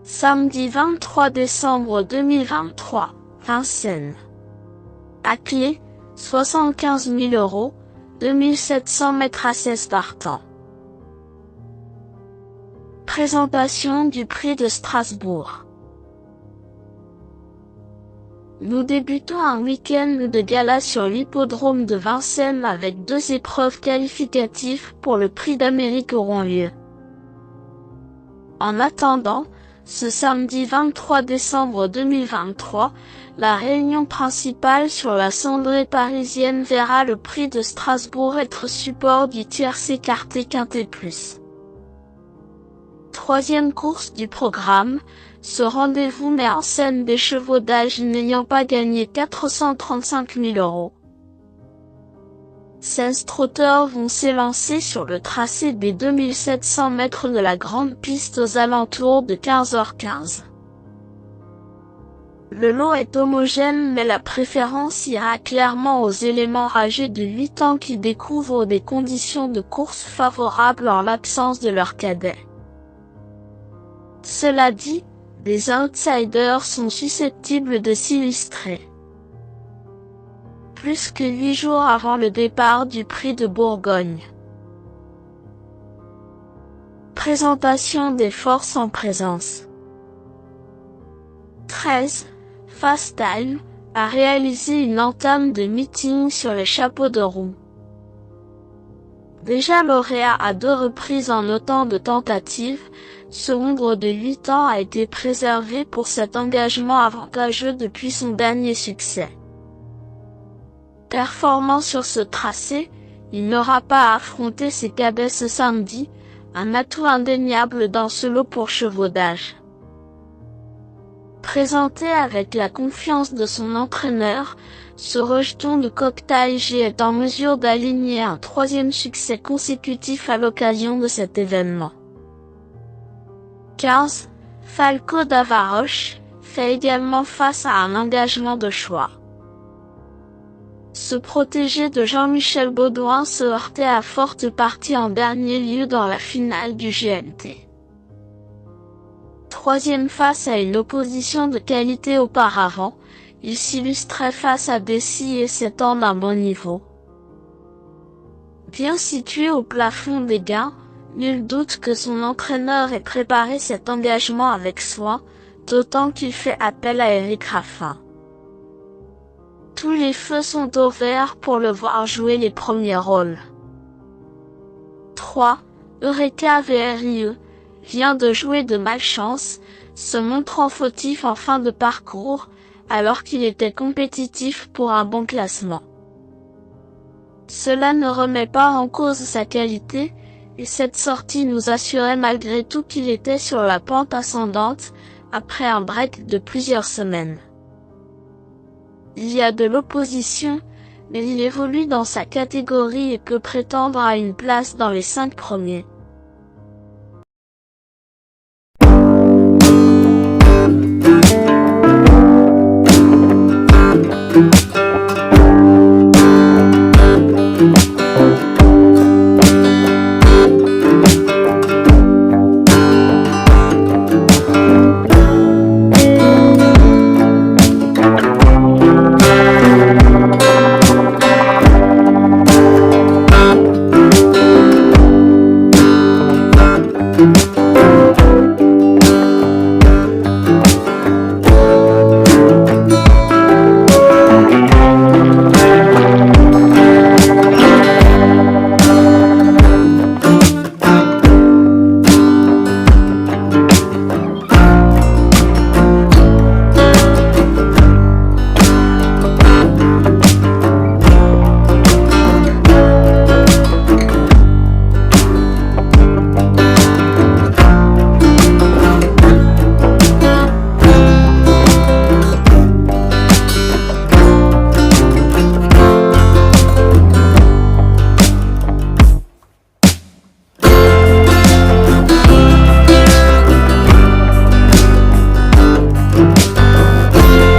Samedi 23 décembre 2023, Vincennes. À clé, 75 000 €, 2700 mètres ACS partant. Présentation du prix de Strasbourg. Nous débutons un week-end de gala sur l'hippodrome de Vincennes avec 2 épreuves qualificatives pour le prix d'Amérique auront lieu. En attendant, ce samedi 23 décembre 2023, la réunion principale sur la cendrée parisienne verra le prix de Strasbourg être support du tiercé écarté quintet plus. Troisième course du programme, ce rendez-vous met en scène des chevaux d'âge n'ayant pas gagné 435 000 €. 16 trotteurs vont s'élancer sur le tracé des 2700 mètres de la grande piste aux alentours de 15h15. Le lot est homogène mais la préférence ira clairement aux éléments âgés de 8 ans qui découvrent des conditions de course favorables en l'absence de leurs cadets. Cela dit, les outsiders sont susceptibles de s'illustrer. Plus que 8 jours avant le départ du prix de Bourgogne. Présentation des forces en présence. 13. Fast Time a réalisé une entame de meeting sur les chapeaux de roue. Déjà lauréat à 2 reprises en autant de tentatives, ce hongre de 8 ans a été préservé pour cet engagement avantageux depuis son dernier succès. Performant sur ce tracé, il n'aura pas à affronter ses cadets ce samedi, un atout indéniable dans ce lot pour chevaux d'âge. Présenté avec la confiance de son entraîneur, ce rejeton de Cocktail G est en mesure d'aligner un 3e succès consécutif à l'occasion de cet événement. 15. Falco d'Avaroche fait également face à un engagement de choix. Ce protégé de Jean-Michel Baudouin se heurtait à forte partie en dernier lieu dans la finale du GNT. 3e face à une opposition de qualité auparavant, il s'illustrait face à Dessy et s'étend d'un bon niveau. Bien situé au plafond des gains, nul doute que son entraîneur ait préparé cet engagement avec soin, d'autant qu'il fait appel à Eric Raffin. Tous les feux sont au vert pour le voir jouer les premiers rôles. 3. Eureka VRIE vient de jouer de malchance, se montrant fautif en fin de parcours, alors qu'il était compétitif pour un bon classement. Cela ne remet pas en cause sa qualité, et cette sortie nous assurait malgré tout qu'il était sur la pente ascendante, après un break de plusieurs semaines. Il y a de l'opposition, mais il évolue dans sa catégorie et peut prétendre à une place dans les 5 premiers.